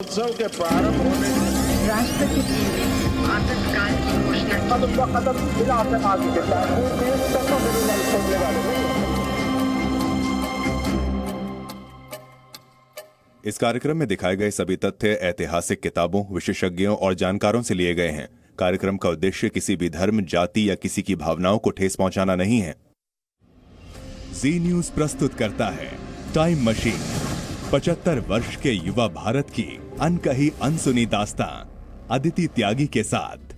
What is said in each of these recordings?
उत्सव के प्रारंभ होने राष्ट्रपति जी ने आपातकाल की घोषणा की। कदम ब कदम जिला आतंकवादी के साथ इस कार्यक्रम में दिखाए गए सभी तथ्य ऐतिहासिक किताबों, विशेषज्ञों और जानकारों से लिए गए हैं। कार्यक्रम का उद्देश्य किसी भी धर्म, जाति या किसी की भावनाओं को ठेस पहुंचाना नहीं है। जी न्यूज प्रस्तुत करता है टाइम मशीन, 75 वर्ष के युवा भारत की अनकही अनसुनी दास्तां, अदिति त्यागी के साथ।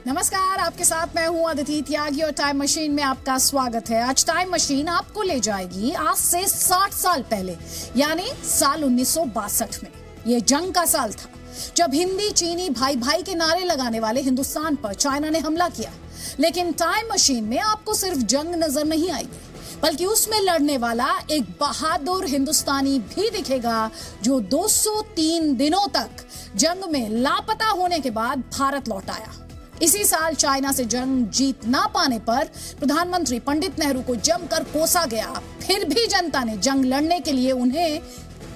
नमस्कार, आपके साथ मैं हूं अदिति त्यागी और टाइम मशीन में आपका स्वागत है। आज टाइम मशीन आपको ले जाएगी आज से 60 साल पहले, यानी साल 1962 में। ये जंग का साल था जब हिंदी चीनी भाई भाई के नारे लगाने वाले हिंदुस्तान पर चाइना ने हमला किया। लेकिन टाइम मशीन में आपको सिर्फ जंग नजर नहीं आएगी, बल्कि उसमें लड़ने वाला एक बहादुर हिंदुस्तानी भी दिखेगा जो 203 दिनों तक जंग में लापता होने के बाद भारत लौट आया। इसी साल चाइना से जंग जीत ना पाने पर प्रधानमंत्री पंडित नेहरू को जमकर कोसा गया। फिर भी जनता ने जंग लड़ने के लिए उन्हें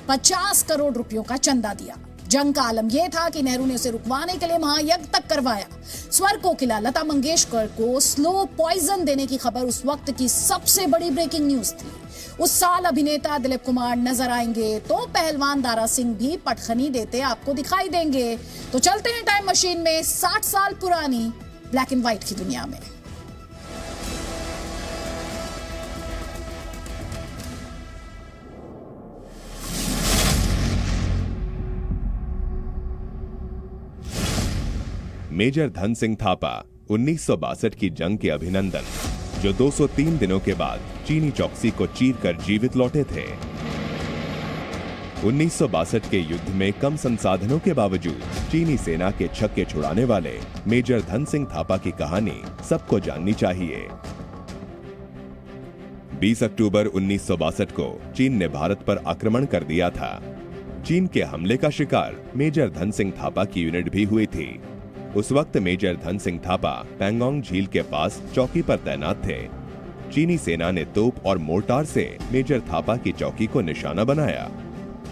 50 करोड़ रुपयों का चंदा दिया। जंग का आलम यह था कि नेहरू ने उसे रुकवाने के लिए महायज्ञ तक करवाया। स्वर कोकिला लता मंगेशकर को स्लो पॉइजन देने की खबर उस वक्त की सबसे बड़ी ब्रेकिंग न्यूज थी। उस साल अभिनेता दिलीप कुमार नजर आएंगे तो पहलवान दारा सिंह भी पटखनी देते आपको दिखाई देंगे। तो चलते हैं टाइम मशीन में 60 साल पुरानी ब्लैक एंड व्हाइट की दुनिया में। मेजर धन सिंह थापा 1962 की जंग के अभिनंदन, जो 203 दिनों के बाद चीनी चौकसी को चीरकर जीवित लौटे थे। 1962 के युद्ध में कम संसाधनों के बावजूद चीनी सेना के छक्के छुड़ाने वाले मेजर धन सिंह थापा की कहानी सबको जाननी चाहिए। 20 अक्टूबर 1962 को चीन ने भारत पर आक्रमण कर दिया था। चीन के हमले का शिकार मेजर धन सिंह थापा की यूनिट भी हुई थी। उस वक्त मेजर धन सिंह थापा पैंगोंग झील के पास चौकी पर तैनात थे। चीनी सेना ने तोप और मोर्टार से मेजर थापा की चौकी को निशाना बनाया।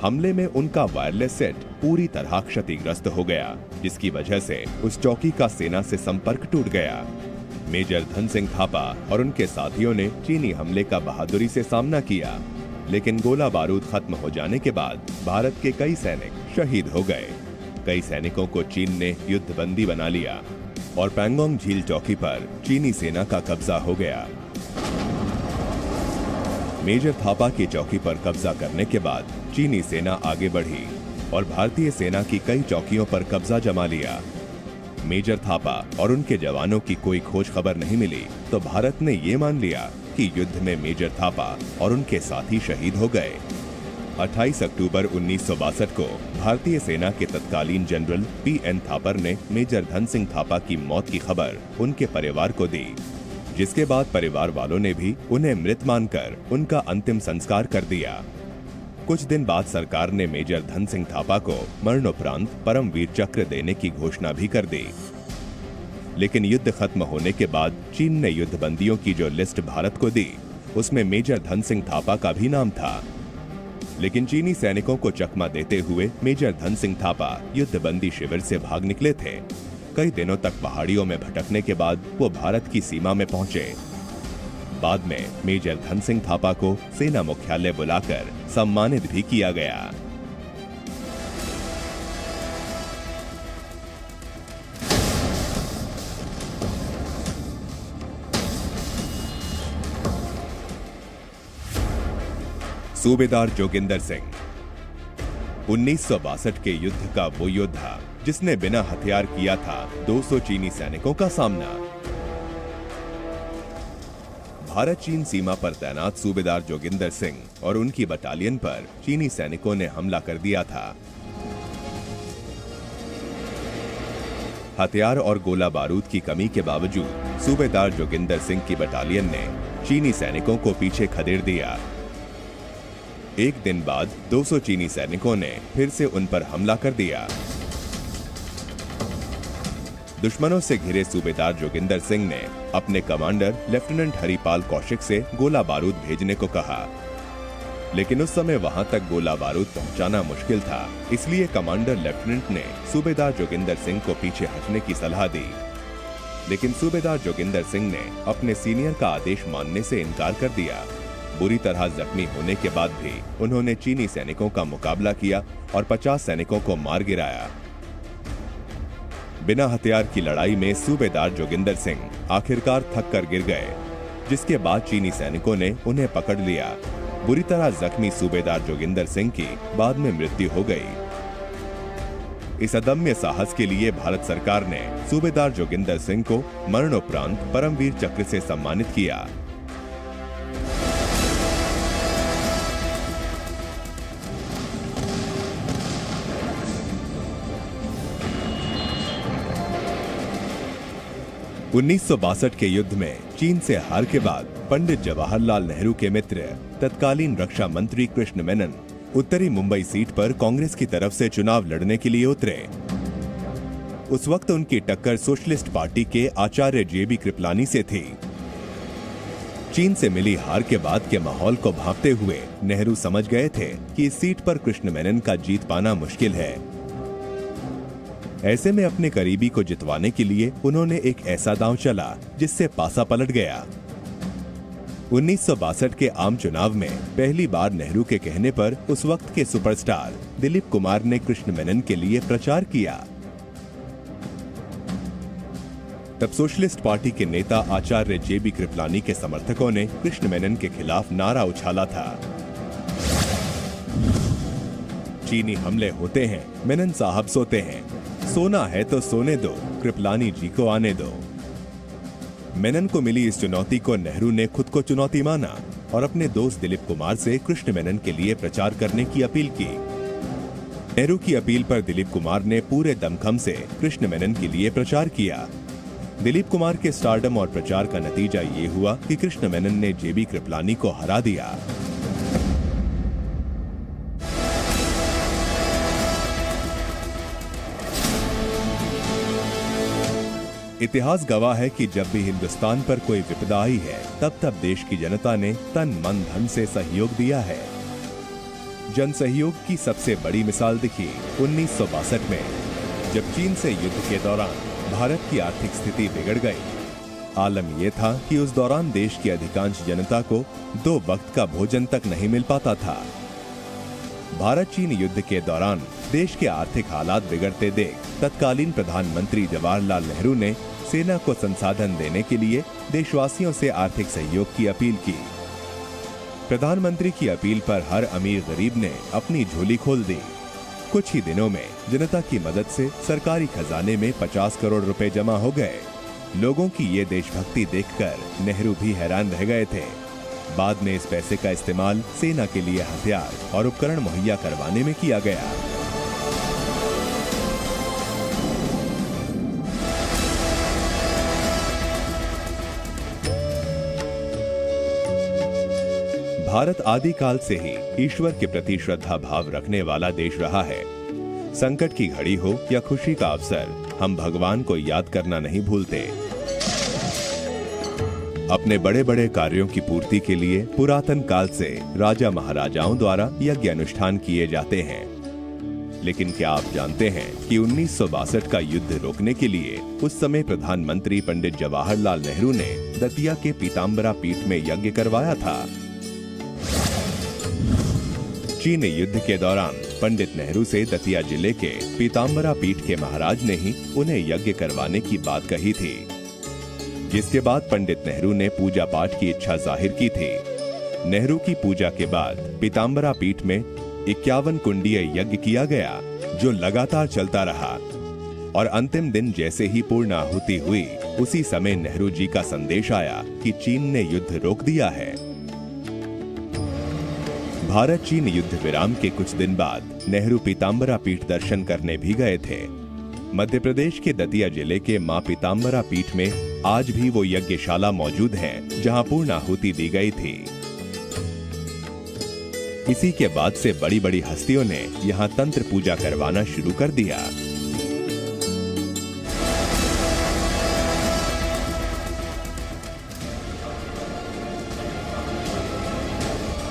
हमले में उनका वायरलेस सेट पूरी तरह क्षतिग्रस्त हो गया, जिसकी वजह से उस चौकी का सेना से संपर्क टूट गया। मेजर धन सिंह थापा और उनके साथियों ने चीनी हमले का बहादुरी से सामना किया, लेकिन गोला बारूद खत्म हो जाने के बाद भारत के कई सैनिक शहीद हो गए। कई सैनिकों को चीन ने युद्धबंदी बना लिया और पैंगोंग झील चौकी पर चीनी सेना का कब्जा हो गया। मेजर थापा की चौकी पर कब्जा करने के बाद चीनी सेना आगे बढ़ी और भारतीय सेना की कई चौकियों पर कब्जा जमा लिया। मेजर थापा और उनके जवानों की कोई खोज खबर नहीं मिली, तो भारत ने ये मान लिया कि युद्ध में मेजर थापा और उनके साथी शहीद हो गए। 28 अक्टूबर 1962 को भारतीय सेना के तत्कालीन जनरल P.N. थापर ने मेजर धन सिंह थापा की मौत की खबर उनके परिवार को दी, जिसके बाद परिवार वालों ने भी उन्हें मृत मानकर उनका अंतिम संस्कार कर दिया। कुछ दिन बाद सरकार ने मेजर धन सिंह थापा को मरणोपरांत परमवीर चक्र देने की घोषणा भी कर दी। लेकिन युद्ध खत्म होने के बाद चीन ने युद्धबंदियों की जो लिस्ट भारत को दी, उसमें मेजर धन सिंह थापा का भी नाम था। लेकिन चीनी सैनिकों को चकमा देते हुए मेजर धन सिंह थापा युद्धबंदी शिविर से भाग निकले थे। कई दिनों तक पहाड़ियों में भटकने के बाद वो भारत की सीमा में पहुंचे। बाद में मेजर धन सिंह थापा को सेना मुख्यालय बुलाकर सम्मानित भी किया गया। सूबेदार जोगिंदर सिंह 1962 के युद्ध का वो योद्धा जिसने बिना हथियार किया था 200 चीनी सैनिकों का सामना। भारत चीन सीमा पर तैनात सूबेदार जोगिंदर सिंह और उनकी बटालियन पर चीनी सैनिकों ने हमला कर दिया था। हथियार और गोला बारूद की कमी के बावजूद सूबेदार जोगिंदर सिंह की बटालियन ने चीनी सैनिकों को पीछे खदेड़ दिया। एक दिन बाद 200 चीनी सैनिकों ने फिर से उन पर हमला कर दिया। दुश्मनों से घिरे सूबेदार जोगिंदर सिंह ने अपने कमांडर लेफ्टिनेंट हरिपाल कौशिक से गोला बारूद भेजने को कहा। लेकिन उस समय वहां तक गोला बारूद पहुंचाना मुश्किल था, इसलिए कमांडर लेफ्टिनेंट ने सूबेदार जोगिंदर सिंह को पीछे हटने की सलाह दी। लेकिन सूबेदार जोगिंदर सिंह ने अपने सीनियर का आदेश मानने से इनकार कर दिया। बुरी तरह जख्मी होने के बाद भी उन्होंने चीनी सैनिकों का मुकाबला किया और 50 सैनिकों को मार गिराया। बिना हथियार की लड़ाई में सूबेदार जोगिंदर सिंह आखिरकार थक कर गिर गए, जिसके बाद चीनी सैनिकों ने उन्हें पकड़ लिया। बुरी तरह जख्मी सूबेदार जोगिंदर सिंह की बाद में मृत्यु हो गई। इस अदम्य साहस के लिए भारत सरकार ने सूबेदार जोगिंदर सिंह को मरणोपरांत परमवीर चक्र से सम्मानित किया। (1962) के युद्ध में चीन से हार के बाद पंडित जवाहरलाल नेहरू के मित्र तत्कालीन रक्षा मंत्री कृष्ण मेनन उत्तरी मुंबई सीट पर कांग्रेस की तरफ से चुनाव लड़ने के लिए उतरे। उस वक्त उनकी टक्कर सोशलिस्ट पार्टी के आचार्य जेबी कृपलानी से थी। चीन से मिली हार के बाद के माहौल को भांपते हुए नेहरू समझ गए थे कि इस सीट पर कृष्ण मेनन का जीत पाना मुश्किल है। ऐसे में अपने करीबी को जितवाने के लिए उन्होंने एक ऐसा दांव चला जिससे पासा पलट गया। 1962 के आम चुनाव में पहली बार नेहरू के कहने पर उस वक्त के सुपरस्टार दिलीप कुमार ने कृष्ण मेनन के लिए प्रचार किया। तब सोशलिस्ट पार्टी के नेता आचार्य जेबी कृपलानी के समर्थकों ने कृष्ण मेनन के खिलाफ नारा उछाला था, चीनी हमले होते हैं, मेनन साहब सोते हैं, सोना है तो सोने दो, कृपलानी जी को आने दो। मेनन को मिली इस चुनौती को नेहरू ने खुद को चुनौती माना और अपने दोस्त दिलीप कुमार से कृष्ण मेनन के लिए प्रचार करने की अपील की। नेहरू की अपील पर दिलीप कुमार ने पूरे दमखम से कृष्ण मेनन के लिए प्रचार किया। दिलीप कुमार के स्टारडम और प्रचार का नतीजा ये हुआ कि कृष्ण मेनन ने जेबी कृपलानी को हरा दिया। इतिहास गवाह है कि जब भी हिंदुस्तान पर कोई विपदा आई है, तब देश की जनता ने तन मन धन से सहयोग दिया है। जन सहयोग की सबसे बड़ी मिसाल दिखी 1962 में, जब चीन से युद्ध के दौरान भारत की आर्थिक स्थिति बिगड़ गई। आलम यह था कि उस दौरान देश की अधिकांश जनता को 2 वक्त का भोजन तक नहीं मिल पाता था। भारत चीन युद्ध के दौरान देश के आर्थिक हालात बिगड़ते देख तत्कालीन प्रधानमंत्री जवाहरलाल नेहरू ने सेना को संसाधन देने के लिए देशवासियों से आर्थिक सहयोग की अपील की। प्रधानमंत्री की अपील पर हर अमीर गरीब ने अपनी झोली खोल दी। कुछ ही दिनों में जनता की मदद से सरकारी खजाने में 50 करोड़ रुपए जमा हो गए। लोगों की ये देशभक्ति देखकर नेहरू भी हैरान रह गए थे। बाद में इस पैसे का इस्तेमाल सेना के लिए हथियार और उपकरण मुहैया करवाने में किया गया। भारत आदिकाल से ही ईश्वर के प्रति श्रद्धा भाव रखने वाला देश रहा है। संकट की घड़ी हो या खुशी का अवसर, हम भगवान को याद करना नहीं भूलते। अपने बड़े बड़े कार्यों की पूर्ति के लिए पुरातन काल से राजा महाराजाओं द्वारा यज्ञ अनुष्ठान किए जाते हैं। लेकिन क्या आप जानते हैं कि 1962 का युद्ध रोकने के लिए उस समय प्रधानमंत्री पंडित जवाहरलाल नेहरू ने दतिया के पीताम्बरा पीठ में यज्ञ करवाया था। चीन युद्ध के दौरान पंडित नेहरू से दतिया जिले के पीताम्बरा पीठ के महाराज ने ही उन्हें यज्ञ करवाने की बात कही थी, जिसके बाद पंडित नेहरू ने पूजा पाठ की इच्छा जाहिर की थी। नेहरू की पूजा के बाद पीताम्बरा पीठ में 51 कुंडीय यज्ञ किया गया, जो लगातार चलता रहा और अंतिम दिन जैसे ही पूर्ण आहुति हुई, उसी समय नेहरू जी का संदेश आया कि चीन ने युद्ध रोक दिया है। भारत चीन युद्ध विराम के कुछ दिन बाद नेहरू पीताम्बरा पीठ दर्शन करने भी गए थे। मध्य प्रदेश के दतिया जिले के मां पीताम्बरा पीठ में आज भी वो यज्ञशाला मौजूद है, जहां पूर्ण आहुति दी गई थी। इसी के बाद से बड़ी बड़ी हस्तियों ने यहां तंत्र पूजा करवाना शुरू कर दिया।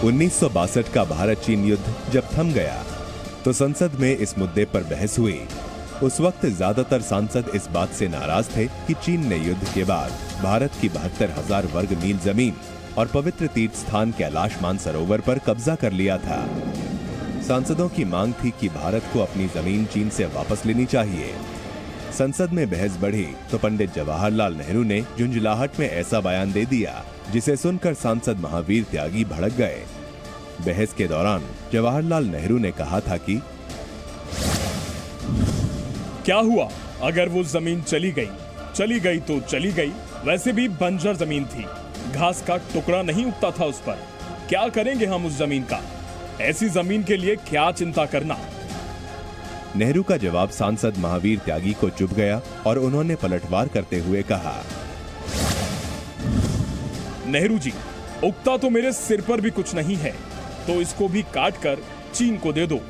1962 का भारत चीन युद्ध जब थम गया तो संसद में इस मुद्दे पर बहस हुई। उस वक्त ज्यादातर सांसद इस बात से नाराज थे कि चीन ने युद्ध के बाद भारत की 72,000 वर्ग मील जमीन और पवित्र तीर्थ स्थान कैलाश मानसरोवर पर कब्जा कर लिया था। सांसदों की मांग थी कि भारत को अपनी जमीन चीन से वापस लेनी चाहिए। संसद में बहस बढ़ी तो पंडित जवाहरलाल नेहरू ने झुंझलाहट में ऐसा बयान दे दिया जिसे सुनकर सांसद महावीर त्यागी भड़क गए। बहस के दौरान जवाहरलाल नेहरू ने कहा था कि क्या हुआ अगर वो जमीन चली गई तो चली गई। वैसे भी बंजर जमीन थी, घास का टुकड़ा नहीं उगता था उस पर। क्या करेंगे हम उस जमीन का? ऐसी जमीन के लिए क्या चिंता करना। नेहरू का जवाब सांसद महावीर त्यागी को चुभ गया और उन्होंने पलटवार करते हुए कहा, नेहरू जी, उगता तो मेरे सिर पर भी कुछ नहीं है, तो इसको भी काट कर चीन को दे दो।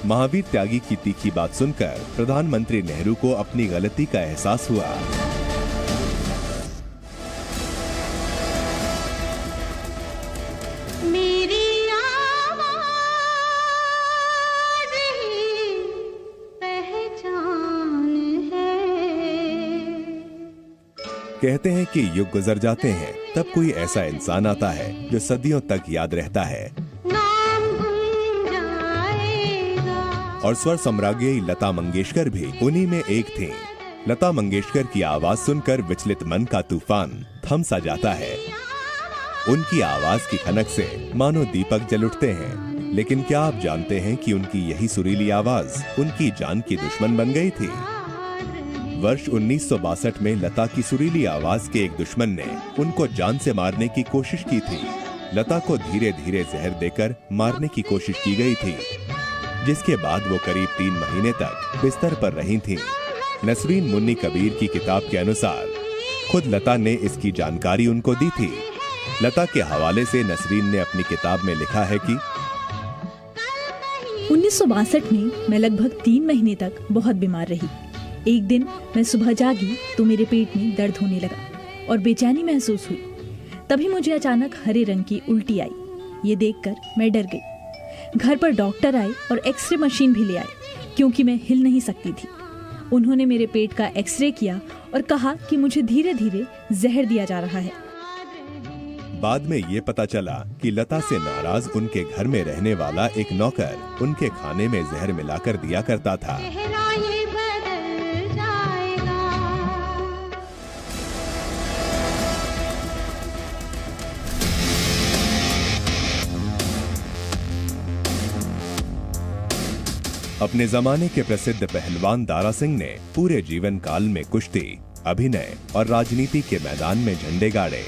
महावीर त्यागी की तीखी बात सुनकर प्रधानमंत्री नेहरू को अपनी गलती का एहसास हुआ। कहते हैं कि युग गुजर जाते हैं तब कोई ऐसा इंसान आता है जो सदियों तक याद रहता है। और स्वर सम्राज्ञी लता मंगेशकर भी उन्हीं में एक थी। लता मंगेशकर की आवाज सुनकर विचलित मन का तूफान थम सा जाता है। उनकी आवाज की खनक से मानो दीपक जल उठते हैं। लेकिन क्या आप जानते हैं कि उनकी यही सुरीली आवाज उनकी जान की दुश्मन बन गई थी। वर्ष 1962 में लता की सुरीली आवाज के एक दुश्मन ने उनको जान से मारने की कोशिश की थी। लता को धीरे धीरे जहर देकर मारने की कोशिश की गई थी, जिसके बाद वो करीब 3 महीने तक बिस्तर पर रही थीं। नसरीन मुन्नी कबीर की किताब के अनुसार खुद लता ने इसकी जानकारी उनको दी थी। लता के हवाले से नसरीन ने अपनी किताब में लिखा है कि 1962 में मैं लगभग 3 महीने तक बहुत बीमार रही। एक दिन मैं सुबह जागी तो मेरे पेट में दर्द होने लगा और बेचैनी महसूस हुई। तभी मुझे अचानक हरे रंग की उल्टी आई। ये देखकर मैं डर गई। घर पर डॉक्टर आए और एक्सरे मशीन भी ले आए, क्योंकि मैं हिल नहीं सकती थी। उन्होंने मेरे पेट का एक्सरे किया और कहा कि मुझे धीरे धीरे जहर दिया जा रहा है। बाद में ये पता चला कि लता से नाराज उनके घर में रहने वाला एक नौकर उनके खाने में जहर मिलाकर दिया करता था। अपने जमाने के प्रसिद्ध पहलवान दारा सिंह ने पूरे जीवन काल में कुश्ती, अभिनय और राजनीति के मैदान में झंडे गाड़े।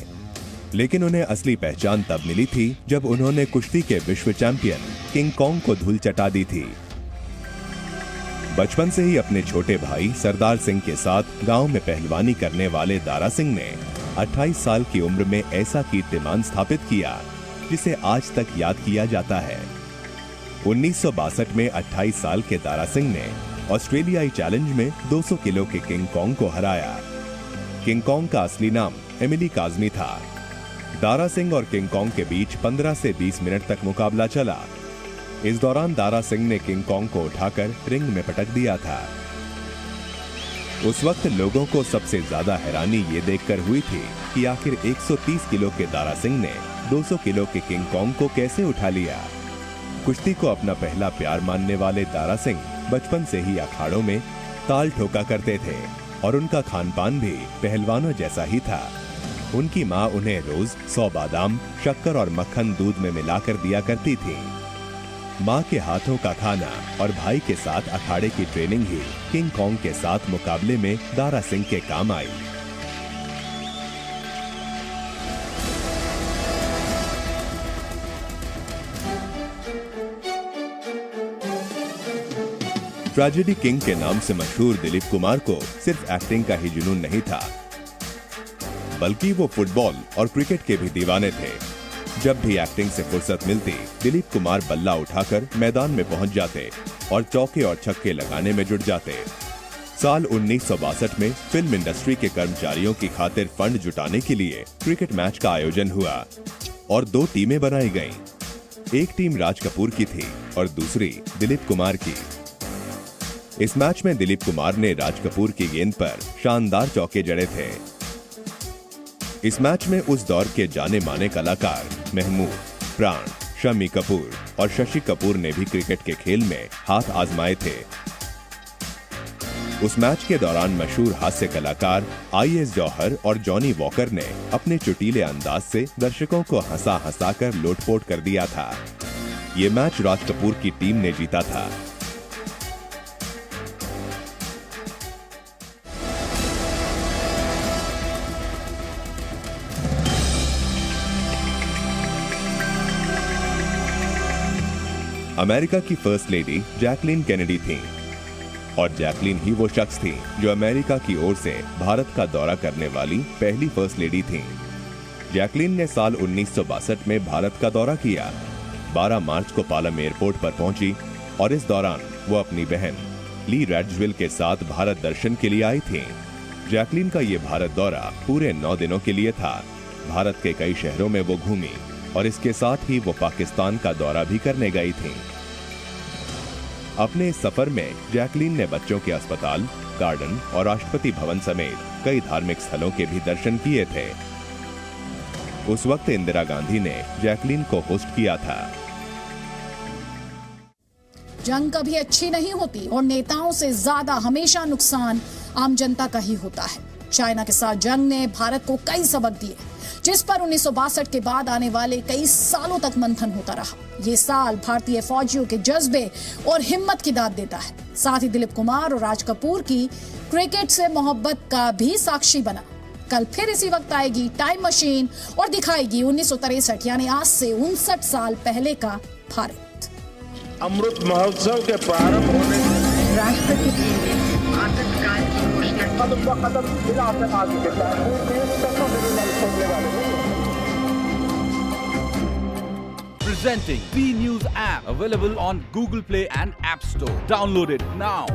लेकिन उन्हें असली पहचान तब मिली थी जब उन्होंने कुश्ती के विश्व चैंपियन किंग कॉन्ग को धूल चटा दी थी। बचपन से ही अपने छोटे भाई सरदार सिंह के साथ गांव में पहलवानी करने वाले दारा सिंह ने 28 साल की उम्र में ऐसा कीर्तिमान स्थापित किया जिसे आज तक याद किया जाता है। 1962 में 28 साल के दारा सिंह ने ऑस्ट्रेलियाई चैलेंज में 200 किलो के किंग कॉन्ग को हराया। किंग कॉन्ग का असली नाम एमिली काज़मी था। दारा सिंह और किंग कॉन्ग के बीच 15 से 20 मिनट तक मुकाबला चला। इस दौरान दारा सिंह ने किंग कॉन्ग को उठाकर रिंग में पटक दिया था। उस वक्त लोगों को सबसे ज्यादा हैरानी ये देखकर हुई थी कि आखिर 130 किलो के दारा सिंह ने 200 किलो के किंग कॉन्ग को कैसे उठा लिया। कुश्ती को अपना पहला प्यार मानने वाले दारा सिंह बचपन से ही अखाड़ों में ताल ठोका करते थे और उनका खानपान भी पहलवानों जैसा ही था। उनकी माँ उन्हें रोज 100 बादाम, शक्कर और मक्खन दूध में मिलाकर दिया करती थी। माँ के हाथों का खाना और भाई के साथ अखाड़े की ट्रेनिंग ही किंग कॉन्ग के साथ मुकाबले में दारा सिंह के काम आई। ट्रेजेडी किंग के नाम से मशहूर दिलीप कुमार को सिर्फ एक्टिंग का ही जुनून नहीं था, बल्कि वो फुटबॉल और क्रिकेट के भी दीवाने थे। जब भी एक्टिंग से फुर्सत मिलती, दिलीप कुमार बल्ला उठाकर मैदान में पहुंच जाते और चौके और छक्के लगाने में जुट जाते। साल 1962 में फिल्म इंडस्ट्री के कर्मचारियों की खातिर फंड जुटाने के लिए क्रिकेट मैच का आयोजन हुआ और 2 टीमें बनाई गईं। एक टीम राज कपूर की थी और दूसरी दिलीप कुमार की। इस मैच में दिलीप कुमार ने राज कपूर की गेंद पर शानदार चौके जड़े थे। इस मैच में उस दौर के जाने माने कलाकार महमूद, प्राण, शम्मी कपूर और शशि कपूर ने भी क्रिकेट के खेल में हाथ आजमाए थे। उस मैच के दौरान मशहूर हास्य कलाकार IAS जौहर और जॉनी वॉकर ने अपने चुटीले अंदाज से दर्शकों को हंसा कर लोटपोट कर दिया था। ये मैच राज कपूर की टीम ने जीता था। अमेरिका की फर्स्ट लेडी जैकलीन केनेडी थी और जैकलीन ही वो शख्स थी जो अमेरिका की ओर से भारत का दौरा करने वाली पहली फर्स्ट लेडी थी। जैकलीन ने साल 1962 में भारत का दौरा किया। 12 मार्च को पालम एयरपोर्ट पर पहुंची और इस दौरान वो अपनी बहन ली रैड्जविल के साथ भारत दर्शन के लिए आई थी। जैकलीन का ये भारत दौरा पूरे 9 दिनों के लिए था। भारत के कई शहरों में वो घूमी और इसके साथ ही वो पाकिस्तान का दौरा भी करने गई थी। अपने इस सफर में जैकलीन ने बच्चों के अस्पताल, गार्डन और राष्ट्रपति भवन समेत कई धार्मिक स्थलों के भी दर्शन किए थे। उस वक्त इंदिरा गांधी ने जैकलीन को होस्ट किया था। जंग कभी अच्छी नहीं होती और नेताओं से ज्यादा हमेशा नुकसान आम जनता का ही होता है। चाइना के साथ जंग ने भारत को कई सबक दिए, जिस पर 1962 के बाद आने वाले कई सालों तक मंथन होता रहा। ये साल भारतीय फौजियों के जज्बे और हिम्मत की दाद देता है। साथ ही दिलीप कुमार और राज कपूर की क्रिकेट से मोहब्बत का भी साक्षी बना। कल फिर इसी वक्त आएगी टाइम मशीन और दिखाएगी 1963 यानी आज से 59 साल पहले का भारत। अमृत महोत्सव के प्रारंभ होने राष्ट्रपति जी ने आपातकाल की घोषणा की। Presenting B News app, available on Google Play and App Store. Download it now.